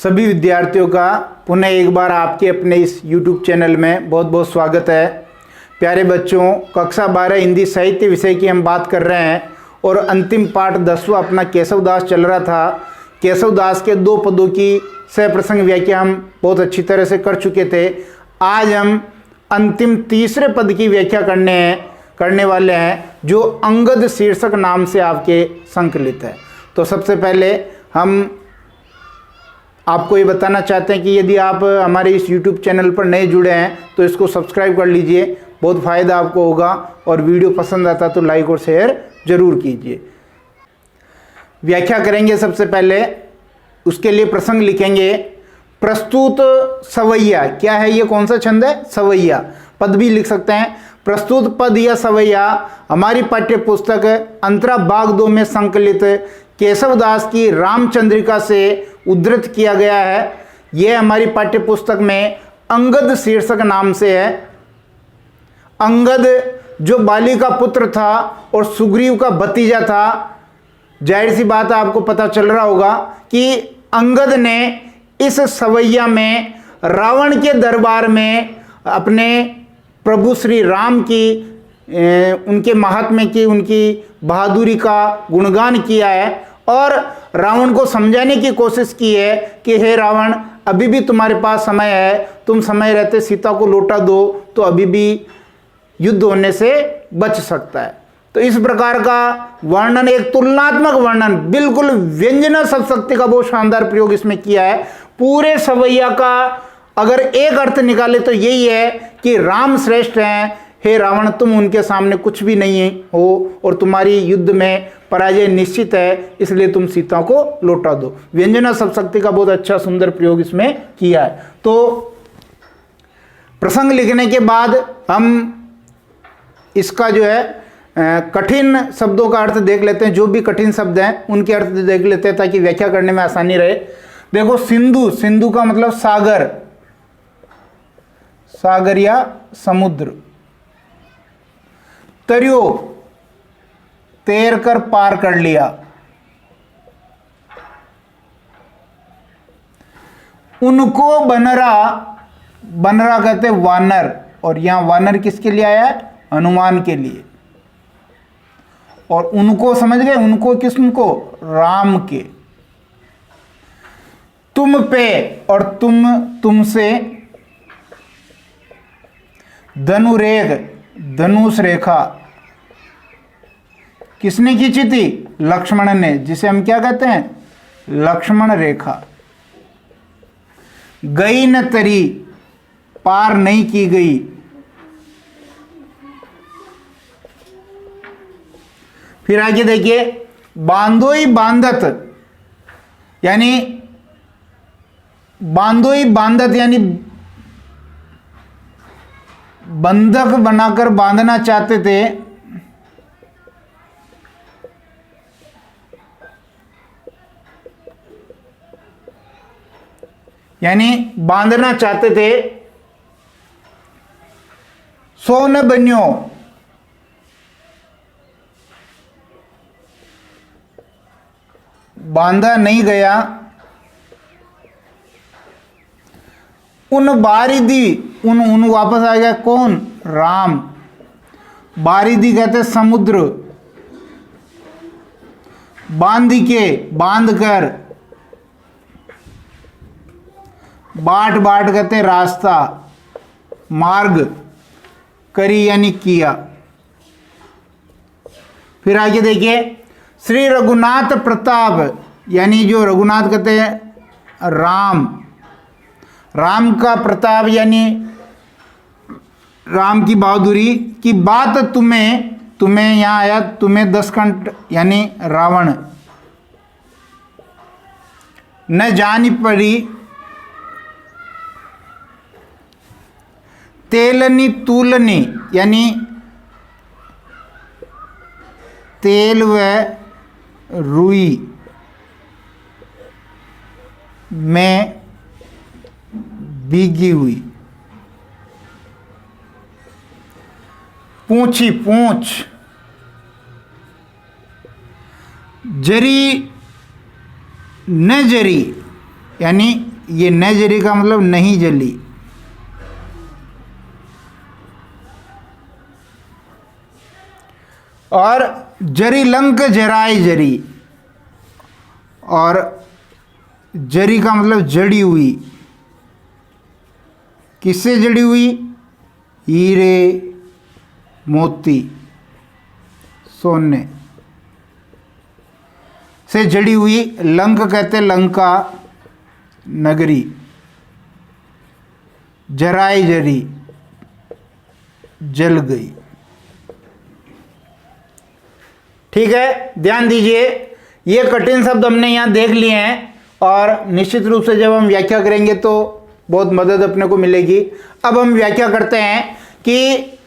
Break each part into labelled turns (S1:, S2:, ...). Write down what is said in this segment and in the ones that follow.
S1: सभी विद्यार्थियों का पुनः एक बार आपके अपने इस YouTube चैनल में बहुत बहुत स्वागत है। प्यारे बच्चों, कक्षा 12 हिंदी साहित्य विषय की हम बात कर रहे हैं और अंतिम पाठ 10वां अपना केशवदास चल रहा था। केशवदास के 2 पदों की सहप्रसंग व्याख्या हम बहुत अच्छी तरह से कर चुके थे। आज हम अंतिम तीसरे पद की व्याख्या करने वाले हैं, जो अंगद शीर्षक नाम से आपके संकलित है। तो सबसे पहले हम आपको ये बताना चाहते हैं कि यदि आप हमारे इस YouTube चैनल पर नए जुड़े हैं तो इसको सब्सक्राइब कर लीजिए, बहुत फ़ायदा आपको होगा। और वीडियो पसंद आता तो लाइक और शेयर जरूर कीजिए। व्याख्या करेंगे सबसे पहले, उसके लिए प्रसंग लिखेंगे। प्रस्तुत सवैया क्या है, ये कौन सा छंद है? सवैया। पद भी लिख सकते हैं। प्रस्तुत पद या सवैया हमारी पाठ्य पुस्तक अंतरा भाग 2 में संकलित केशवदास की रामचंद्रिका से उद्धृत किया गया है। यह हमारी पाठ्य पुस्तक में अंगद शीर्षक नाम से है। अंगद जो बाली का पुत्र था और सुग्रीव का भतीजा था। जाहिर सी बात आपको पता चल रहा होगा कि अंगद ने इस सवैया में रावण के दरबार में अपने प्रभु श्री राम की उनके महात्म्य की, उनकी बहादुरी का गुणगान किया है और रावण को समझाने की कोशिश की है कि हे रावण, अभी भी तुम्हारे पास समय है, तुम समय रहते सीता को लौटा दो तो अभी भी युद्ध होने से बच सकता है। तो इस प्रकार का वर्णन, एक तुलनात्मक वर्णन, बिल्कुल व्यंजना शब्द का बहुत शानदार प्रयोग इसमें किया है। पूरे सवैया का अगर एक अर्थ निकाले तो यही है कि राम श्रेष्ठ हैं, हे रावण तुम उनके सामने कुछ भी नहीं हो और तुम्हारी युद्ध में पराजय निश्चित है, इसलिए तुम सीता को लौटा दो। व्यंजना शब्द का बहुत अच्छा सुंदर प्रयोग इसमें किया है। तो प्रसंग लिखने के बाद हम इसका जो है कठिन शब्दों का अर्थ देख लेते हैं। जो भी कठिन शब्द हैं उनके अर्थ देख लेते हैं ताकि व्याख्या करने में आसानी रहे। देखो, सिंधु, सिंधु का मतलब सागर, सागर या समुद्र। तरियो, तैर कर पार कर लिया। उनको बनरा, बनरा कहते वानर, और यहां वानर किसके लिए आया है? हनुमान के लिए। और उनको समझ गए, उनको किसको? राम के। तुम पे और तुम, तुमसे। धनुरेग, धनुष रेखा किसने खींची थी? लक्ष्मण ने, जिसे हम क्या कहते हैं? लक्ष्मण रेखा। गई न तरी, पार नहीं की गई। फिर आगे देखिए, बांधोई बांधत, यानी बांधोई बांधत यानी बंधक बनाकर बांधना चाहते थे। यानी बांधना चाहते थे। सो न बन्यो, बांधा नहीं गया। उन बारिदी, उन वापस आ गया कौन? राम। बारिदी कहते समुद्र। बांध के, बांध कर। बाट, बाट कहते रास्ता, मार्ग। करी यानी किया। फिर आगे देखिए, श्री रघुनाथ प्रताप, यानी जो रघुनाथ कहते हैं राम, राम का प्रताप यानी राम की बहादुरी की बात तुम्हें, तुम्हें यहां आया तुम्हें 10 कंठ यानी रावण न जानी पड़ी। तेलनी तूलनी यानी तेल व रुई में भीगी हुई। पूंछी, पूंछ। जरी न जरी यानी ये न जरी का मतलब नहीं जली। और जरी लंक जराए जरी, और जरी का मतलब जड़ी हुई। किससे जड़ी हुई? हीरे मोती सोने से जड़ी हुई। लंक कहते लंका नगरी, जराए जरी जल गई। ठीक है, ध्यान दीजिए, ये कठिन शब्द हमने यहाँ देख लिए हैं और निश्चित रूप से जब हम व्याख्या करेंगे तो बहुत मदद अपने को मिलेगी। अब हम व्याख्या करते हैं कि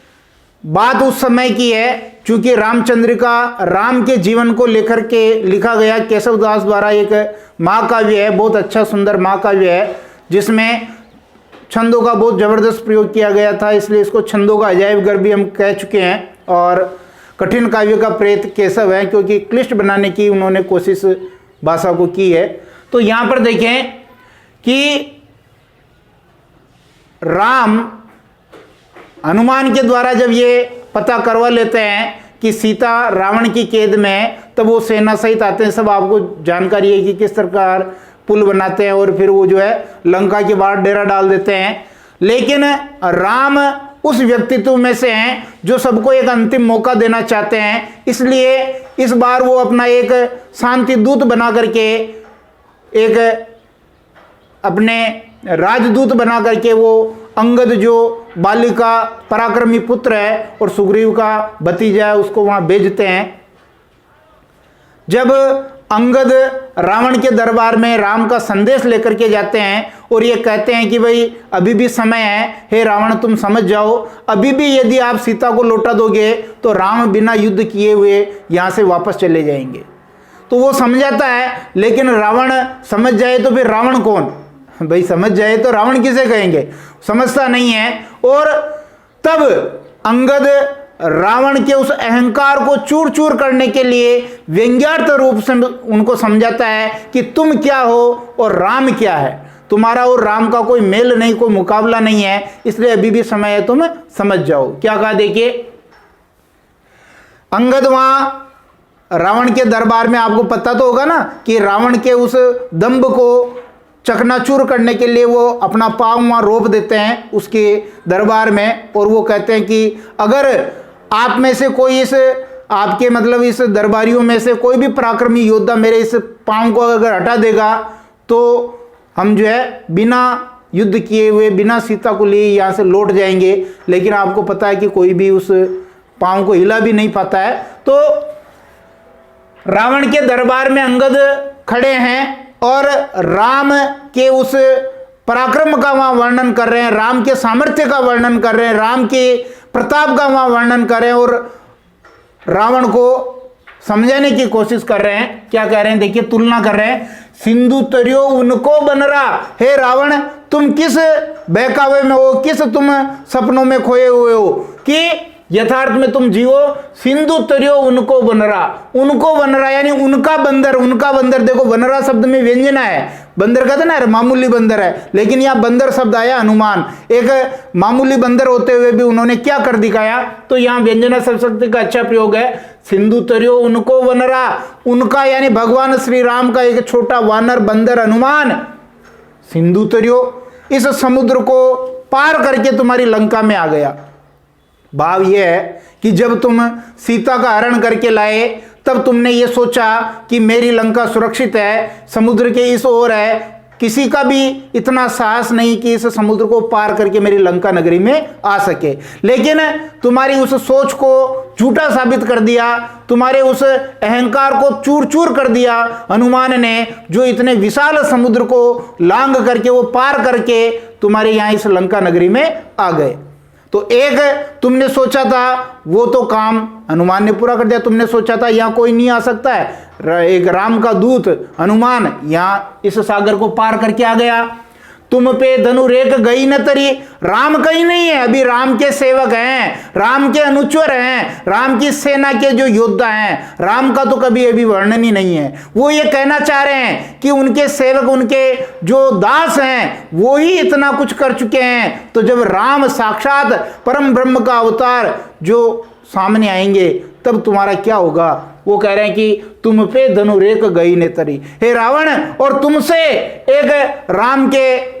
S1: बात उस समय की है, चूंकि रामचंद्रिका राम के जीवन को लेकर के लिखा गया केशवदास द्वारा एक महाकाव्य है, बहुत अच्छा सुंदर महाकाव्य है, जिसमें छंदों का बहुत जबरदस्त प्रयोग किया गया था, इसलिए इसको छंदों का अजायब घर भी हम कह चुके हैं। और कठिन काव्य का प्रेत केशव है, क्योंकि क्लिष्ट बनाने की उन्होंने कोशिश भाषा को की है। तो यहां पर देखें कि राम हनुमान के द्वारा जब ये पता करवा लेते हैं कि सीता रावण की कैद में है, तब वो सेना सहित आते हैं। सब आपको जानकारी है कि किस प्रकार पुल बनाते हैं और फिर वो जो है लंका के बाहर डेरा डाल देते हैं। लेकिन राम उस व्यक्तित्व में से हैं जो सबको एक अंतिम मौका देना चाहते हैं, इसलिए इस बार वो अपना एक शांति दूत बना करके, एक अपने राजदूत बना करके वो अंगद जो बाली का पराक्रमी पुत्र है और सुग्रीव का भतीजा है उसको वहां भेजते हैं। जब अंगद रावण के दरबार में राम का संदेश लेकर के जाते हैं और ये कहते हैं कि भाई अभी भी समय है, हे रावण तुम समझ जाओ, अभी भी यदि आप सीता को लौटा दोगे तो राम बिना युद्ध किए हुए यहां से वापस चले जाएंगे। तो वो समझाता है, लेकिन रावण समझ जाए तो फिर रावण कौन? भाई समझ जाए तो रावण किसे कहेंगे? समझता नहीं है। और तब अंगद रावण के उस अहंकार को चूर चूर करने के लिए व्यंग्यार्थ रूप से उनको समझाता है कि तुम क्या हो और राम क्या है, तुम्हारा और राम का कोई मेल नहीं, कोई मुकाबला नहीं है, इसलिए अभी भी समय है, तुम समझ जाओ। क्या कहा देखिए, अंगद वहां रावण के दरबार में, आपको पता तो होगा ना कि रावण के उस दंभ को चकनाचूर करने के लिए वो अपना पांव वहां रोप देते हैं उसके दरबार में, और वो कहते हैं कि अगर आप में से कोई इस आपके मतलब इस दरबारियों में से कोई भी पराक्रमी योद्धा मेरे इस पांव को अगर हटा देगा तो हम जो है बिना युद्ध किए हुए, बिना सीता को लिए यहाँ से लौट जाएंगे। लेकिन आपको पता है कि कोई भी उस पांव को हिला भी नहीं पाता है। तो रावण के दरबार में अंगद खड़े हैं और राम के उस पराक्रम का वहां वर्णन कर रहे हैं, राम के सामर्थ्य का वर्णन कर रहे हैं, राम के प्रताप का वहां वर्णन कर रहे हैं और रावण को समझाने की कोशिश कर रहे हैं। क्या कह रहे हैं देखिए, तुलना कर रहे हैं, सिंधु तरियो उनको बनरा, हे रावण तुम किस बहकावे में हो, किस तुम सपनों में खोए हुए हो कि यथार्थ में तुम जियो। सिंधु तरियो उनको बनरा, उनको बनरा यानी उनका बंदर, उनका बंदर। देखो बनरा शब्द में व्यंजना है, बंदर कहते ना मामूली बंदर है, लेकिन यहाँ बंदर शब्द आया हनुमान, एक मामूली बंदर होते हुए भी उन्होंने क्या कर दिखाया, तो यहाँ व्यंजना शब्द का अच्छा प्रयोग है। सिंधु तरियो उनको बनरा, उनका यानी भगवान श्री राम का एक छोटा वानर बंदर हनुमान सिंधु तरियो इस समुद्र को पार करके तुम्हारी लंका में आ गया। भाव यह है कि जब तुम सीता का हरण करके लाए तब तुमने ये सोचा कि मेरी लंका सुरक्षित है, समुद्र के इस ओर है, किसी का भी इतना साहस नहीं कि इस समुद्र को पार करके मेरी लंका नगरी में आ सके। लेकिन तुम्हारी उस सोच को झूठा साबित कर दिया, तुम्हारे उस अहंकार को चूर चूर कर दिया हनुमान ने, जो इतने विशाल समुद्र को लांघ करके वो पार करके तुम्हारे यहाँ इस लंका नगरी में आ गए। तो एक तुमने सोचा था वो तो काम हनुमान ने पूरा कर दिया, तुमने सोचा था यहाँ कोई नहीं आ सकता है, एक राम का दूत हनुमान यहाँ इस सागर को पार करके आ गया। तुम पे धनुरेक गई न तरी। राम कहीं नहीं है, अभी राम के सेवक हैं, राम के अनुचर हैं, राम की सेना के जो योद्धा हैं, राम का तो कभी अभी वर्णन ही नहीं है। वो ये कहना चाह रहे हैं कि उनके सेवक, उनके जो दास हैं, वो ही इतना कुछ कर चुके हैं। तो जब राम साक्षात परम ब्रह्म का अवतार जो सामने आएंगे तब तुम्हारा क्या होगा। वो कह रहे हैं कि तुम पे धनुरेक गई ने तरी। हे रावण, और तुमसे एक राम के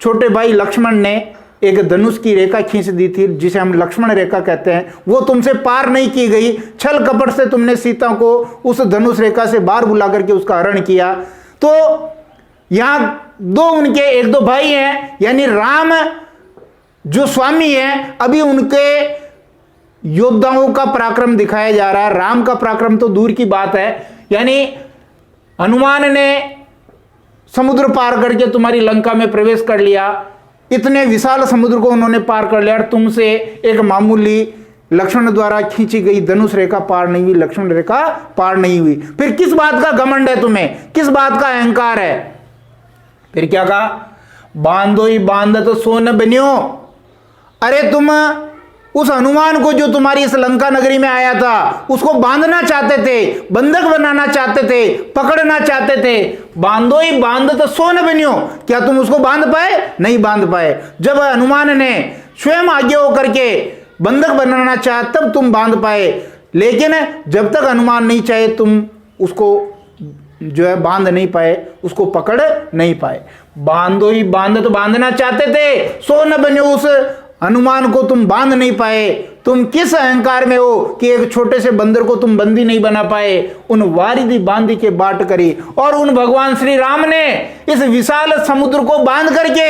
S1: छोटे भाई लक्ष्मण ने एक धनुष की रेखा खींच दी थी, जिसे हम लक्ष्मण रेखा कहते हैं, वो तुमसे पार नहीं की गई। छल कपट से तुमने सीता को उस धनुष रेखा से बाहर बुला करके उसका हरण किया। तो यहां दो उनके एक दो भाई हैं, यानी राम जो स्वामी हैं, अभी उनके योद्धाओं का पराक्रम दिखाया जा रहा है। राम का पराक्रम तो दूर की बात है, यानी हनुमान ने समुद्र पार करके तुम्हारी लंका में प्रवेश कर लिया। इतने विशाल समुद्र को उन्होंने पार कर लिया और तुमसे एक मामूली लक्ष्मण द्वारा खींची गई धनुष रेखा पार नहीं हुई, लक्ष्मण रेखा पार नहीं हुई। फिर किस बात का घमंड है तुम्हें, किस बात का अहंकार है। फिर क्या कहा, बांधो ही बांध तो सो न बनियो। अरे तुम उस हनुमान को जो तुम्हारी इस लंका नगरी में आया था, उसको बांधना चाहते थे, बंधक बनाना चाहते थे, पकड़ना चाहते थे। बांधो ही बांध तो सो न बनियो। क्या तुम उसको बांध पाए? नहीं बांध पाए। जब हनुमान ने स्वयं आगे होकर के बंधक बनाना चाहा तब तुम बांध पाए, लेकिन जब तक हनुमान नहीं चाहे तुम उसको जो है बांध नहीं पाए, उसको पकड़ नहीं पाए। बांधो ही बांध तो बांधना चाहते थे, सो न बनियो। उस हनुमान को तुम बांध नहीं पाए। तुम किस अहंकार में हो कि एक छोटे से बंदर को तुम बंदी नहीं बना पाए। उन वारिधि बांधी के बाट करी, और उन भगवान श्री राम ने इस विशाल समुद्र को बांध करके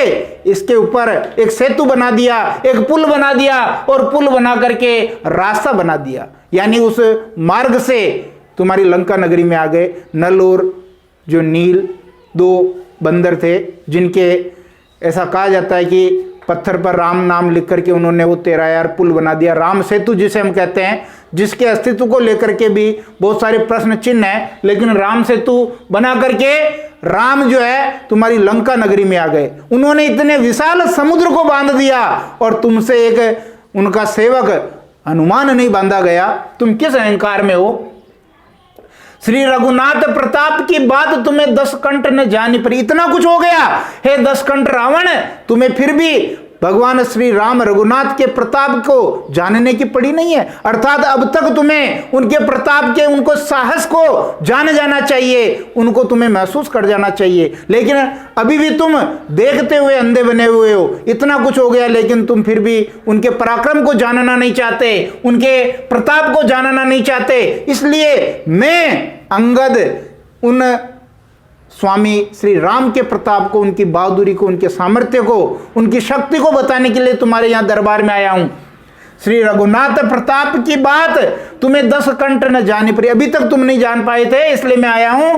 S1: इसके ऊपर एक सेतु बना दिया, एक पुल बना दिया, और पुल बना करके रास्ता बना दिया। यानी उस मार्ग से तुम्हारी लंका नगरी में आ गए। नल और जो नील दो बंदर थे, जिनके ऐसा कहा जाता है कि पत्थर पर राम नाम लिख करके उन्होंने वो 13 यार पुल बना दिया। राम सेतु जिसे हम कहते हैं, जिसके अस्तित्व को लेकर के भी बहुत सारे प्रश्न चिन्ह हैं, लेकिन राम सेतु बना करके राम जो है तुम्हारी लंका नगरी में आ गए। उन्होंने इतने विशाल समुद्र को बांध दिया और तुमसे एक उनका सेवक हनुमान नहीं बांधा गया। तुम किस अहंकार में हो। श्री रघुनाथ प्रताप की बात तुम्हें 10 कंठ न जानी पड़ी। इतना कुछ हो गया, हे 10 कंठ रावण, तुम्हें फिर भी भगवान श्री राम रघुनाथ के प्रताप को जानने की पड़ी नहीं है। अर्थात अब तक तुम्हें उनके प्रताप के, उनको साहस को जान जाना चाहिए, उनको तुम्हें महसूस कर जाना चाहिए। लेकिन अभी भी तुम देखते हुए अंधे बने हुए हो। इतना कुछ हो गया, लेकिन तुम फिर भी उनके पराक्रम को जानना नहीं चाहते, उनके प्रताप को जानना नहीं चाहते। इसलिए मैं अंगद उन स्वामी श्री राम के प्रताप को, उनकी बहादुरी को, उनके सामर्थ्य को, उनकी शक्ति को बताने के लिए तुम्हारे यहां दरबार में आया हूं। श्री रघुनाथ प्रताप की बात तुम्हें 10 कंठ न जानी पड़ी। अभी तक तुम नहीं जान पाए थे, इसलिए मैं आया हूं।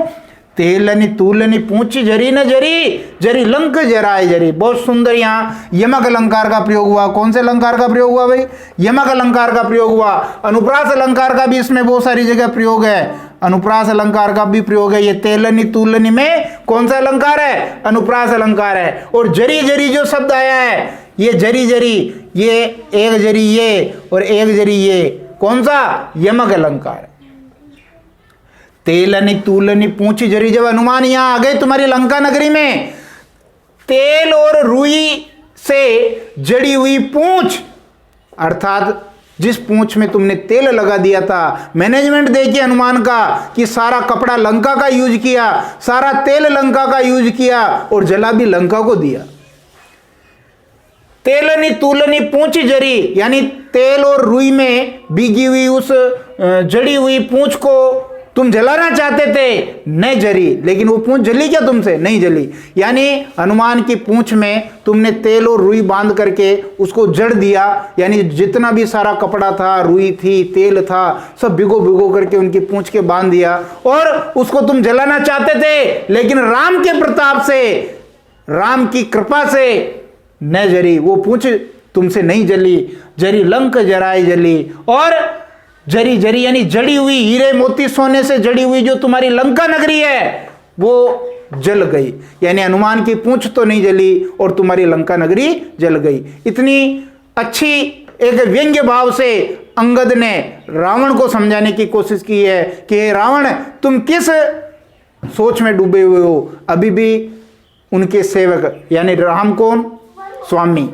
S1: तेलनी तूलनी पूंछ जरी न जरी, जरी लंक जराए जरी। बहुत सुंदर यहाँ यमक अलंकार का प्रयोग हुआ। कौन से अलंकार का प्रयोग हुआ भाई? यमक अलंकार का प्रयोग हुआ। अनुप्रास अलंकार का भी इसमें बहुत सारी जगह प्रयोग है। अनुप्रास अलंकार का भी प्रयोग है। ये तेलनी तूलनी में कौन सा अलंकार है? अनुप्रास अलंकार है। और जरी जरी जो शब्द आया है, ये जरी जरी, ये एक जरी ये और एक जरी ये, कौन सा? यमक अलंकार है। तेलनी तूलनी पूंछी जरी। जब हनुमान यहां आ गए तुम्हारी लंका नगरी में, तेल और रुई से जड़ी हुई पूंछ, अर्थात जिस पूंछ में तुमने तेल लगा दिया था, मैनेजमेंट देखिए हनुमान का कि सारा कपड़ा लंका का यूज किया, सारा तेल लंका का यूज किया और जला भी लंका को दिया। तेलनी तूलनी पूंछ जरी, यानी तेल और रुई में भीगी हुई उस जड़ी हुई पूंछ को तुम जलाना चाहते थे, न जरी। लेकिन वो पूंछ जली क्या तुमसे? नहीं जली। यानी हनुमान की पूंछ में तुमने तेल और रुई बांध करके उसको जड़ दिया। यानी जितना भी सारा कपड़ा था, रुई थी, तेल था, सब भिगो भिगो करके उनकी पूंछ के बांध दिया और उसको तुम जलाना चाहते थे। लेकिन राम के प्रताप से, राम की कृपा से न जरी, वो पूंछ तुमसे नहीं जली। जरी लंक जराए जली। और जरी जरी यानी जड़ी हुई, हीरे मोती सोने से जड़ी हुई जो तुम्हारी लंका नगरी है, वो जल गई, यानी हनुमान की पूंछ तो नहीं जली और तुम्हारी लंका नगरी जल गई। इतनी अच्छी एक व्यंग्य भाव से अंगद ने रावण को समझाने की कोशिश की है कि हे रावण, तुम किस सोच में डूबे हुए हो, अभी भी उनके सेवक यानी राम कौन, स्वामी,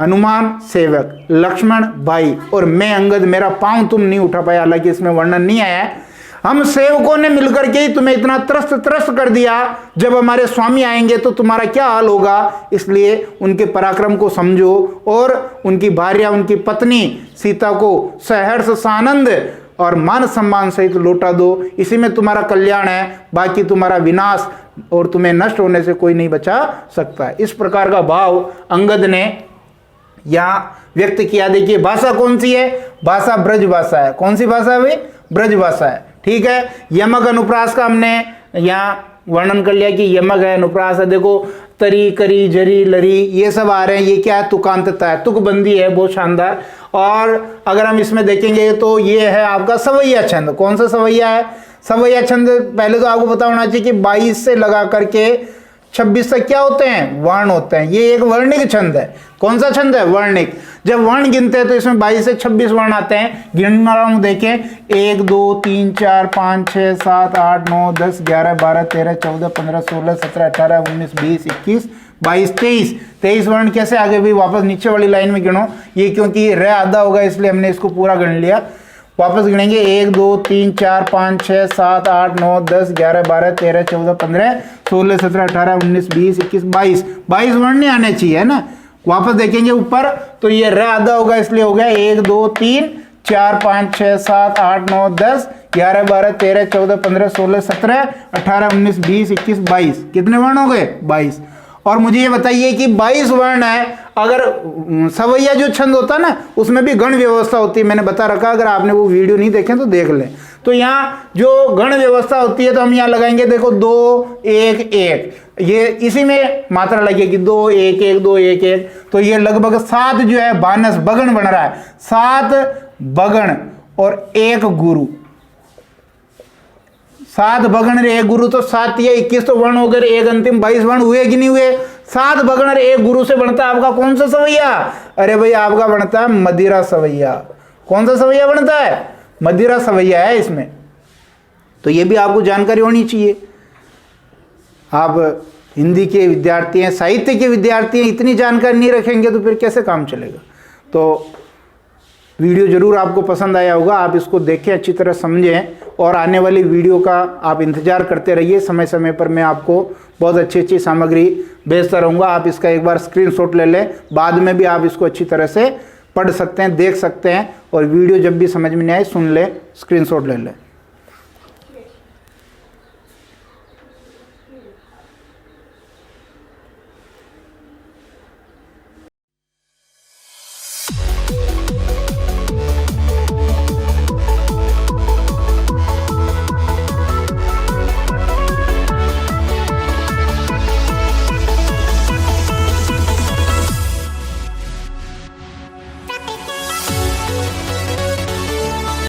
S1: हनुमान सेवक, लक्ष्मण भाई, और मैं अंगद, मेरा पांव तुम नहीं उठा पाया, हालांकि इसमें वर्णन नहीं आया है। हम सेवकों ने मिलकर के ही तुम्हें इतना त्रस्त कर दिया, जब हमारे स्वामी आएंगे तो तुम्हारा क्या हाल होगा। इसलिए उनके पराक्रम को समझो और उनकी भार्या, उनकी पत्नी सीता को सहर्ष सानंद और मान सम्मान सहित लौटा दो, इसी में तुम्हारा कल्याण है, बाकी तुम्हारा विनाश और तुम्हें नष्ट होने से कोई नहीं बचा सकता है। इस प्रकार का भाव अंगद ने यहाँ व्यक्त किया। देखिए भाषा कौन सी है, भाषा ब्रज भाषा है। कौन सी भाषा है, ब्रज भाषा है, ठीक है। यमक अनुप्रास का हमने यहाँ वर्णन कर लिया कि यमक है, अनुप्रास है। देखो तरी, करी, जरी, लरी, ये सब आ रहे हैं, ये क्या है, तुकांतता है, तुकबंदी है, बहुत शानदार। और अगर हम इसमें देखेंगे तो ये है आपका सवैया छंद। कौन सा सवैया है, सवैया छंद पहले तो आपको पता होना चाहिए कि 22 से लगा करके 26 तक क्या होते हैं, वर्ण होते हैं। ये एक वर्णिक छंद है। कौन सा छंद है, वर्णिक। जब वर्ण गिनते हैं तो इसमें 22 से 26 वर्ण आते हैं। गिनना रहा हूं, देखें 1 2 3 4 5 6 7 8 9 10 11 12 13 14 15 16 17 18 19 20 21 22 23 वर्ण कैसे आगे भी वापस नीचे वाली लाइन में गिनो। ये क्योंकि र आधा होगा इसलिए हमने इसको पूरा गिन लिया। वापस गिनेंगे 1 2 3 4 5 6 7 8 9 10 11 12 13 14 15 16 17 18 19 20 21 22 वर्ण नहीं आने चाहिए, है ना। वापस देखेंगे ऊपर तो ये र आधा होगा इसलिए हो गया 1 2 3 4 5 6 7 8 9 10 11 12 13 14 15 16 17 18 19 20 21 22। कितने वर्ण हो गए, 22। और मुझे ये बताइए कि 22 वर्ण है, अगर सवैया जो छंद होता है ना उसमें भी गण व्यवस्था होती है, मैंने बता रखा। अगर आपने वो वीडियो नहीं देखे तो देख लें। तो यहाँ जो गण व्यवस्था होती है तो हम यहाँ लगाएंगे, देखो 2 1 1, ये इसी में मात्रा लगेगी 2 1 1 2 1 1। तो ये लगभग 7 जो है बानस बगण बन रहा है, 7 बगण और 1 गुरु, 7 बगण और 1 गुरु, तो 7 या 21 तो वर्ण हो गए, एक अंतिम 22 वर्ण हुए कि नहीं हुए। 7 बगण और 1 गुरु से बनता है आपका कौन सा सवैया, अरे भाई आपका बनता है मदिरा सवैया। कौन सा सवैया बनता है, मदिरा सवैया है इसमें। तो ये भी आपको जानकारी होनी चाहिए। आप हिंदी के विद्यार्थी हैं, साहित्य के विद्यार्थी हैं, इतनी जानकारी नहीं रखेंगे तो फिर कैसे काम चलेगा। तो वीडियो जरूर आपको पसंद आया होगा, आप इसको देखें, अच्छी तरह समझें और आने वाली वीडियो का आप इंतज़ार करते रहिए। समय समय पर मैं आपको बहुत अच्छी अच्छी सामग्री भेजता रहूँगा। आप इसका एक बार स्क्रीनशॉट ले लें, बाद में भी आप इसको अच्छी तरह से पढ़ सकते हैं, देख सकते हैं, और वीडियो जब भी समझ में नहीं आए सुन लें, स्क्रीनशॉट ले लें।